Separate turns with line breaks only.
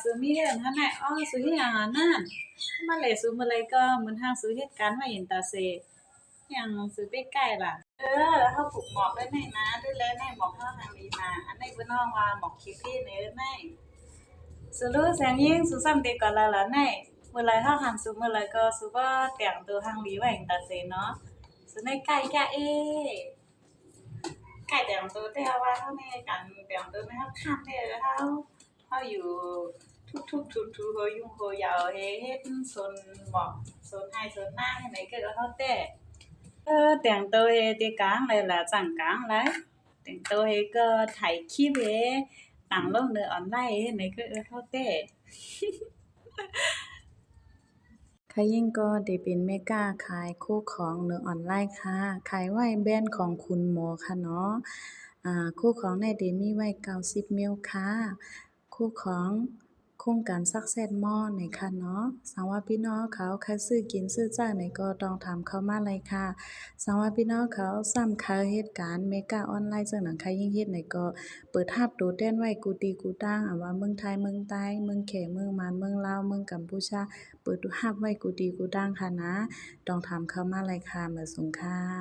ซื้อมีเรื่องหั่นน่ะอ้อซื้ออิหยังอะนั่นมาเลซื้อมาเลยก็เหมือนทางซื้อเหตุการณ์มาเห็นตาเซหยังซื้อไปใกล้ล่ะเฮาปลูกหมอกไว้ในนาด้วยแลในหมอกเฮาทางนี้มาอันนี้เพิ่นฮ้องว่าหมอกขี้พี่นี่ในสรุแสงยิงสุซ้ำเต็กก่อนละในเมื่อไรเฮาหันสุเมื่อไรก็สุว่าแต่งตัวทางนี้ไว้เห็นตาเซเนาะสุในใกล้กะไก่แต่งตัวแต่ว่าเฮาในการแต่งตัวในเฮาคันเด้อเฮาอยู่ทุกๆทุกๆโหยุ่งโหยาวเฮ็ดซนหมอกซนให้ซนนาให้ไหนก็เฮาแต่แต่งตัวเฮ็ดติกลางเลยล่ะจั่งกลางเลยแต่งตัวเฮ็ดก็ถ่ายคลิปเฮ็ดตั้งลงในออนไลน์เฮ็ดไหนก็เฮาแต่ค่ะยิ่งก็ได้เป็นแม่ค้าขายของในออนไลน์ค่ะขายไว้แบรนด์ของคุณหมอค่ะเนาะของได้ได้มีไว้90มลค่ะของโครงการ Success Mall นี่ค่ะเนาะสำหรับพี่น้องเขาใครซื้อกินซื้อจ้างนี่ก็ต้องถามเข้ามาเลยค่ะสำหรับพี่น้องเขาซ้ำเขาเหตุการณ์เมกาออนไลน์จังหนังใครยิ่งเฮ็ดนี่ก็เปิดรับตัวแต้นไว้กูตีกูตั้งว่าเมืองไทยเมืองใต้เมืองแขเมืองมานเมืองลาวเมืองกัมพูชา เปิดรับไว้กูดีกูดังค่ะนะต้องถามเข้ามาเลยค่ะเหมือนสูงค่ะ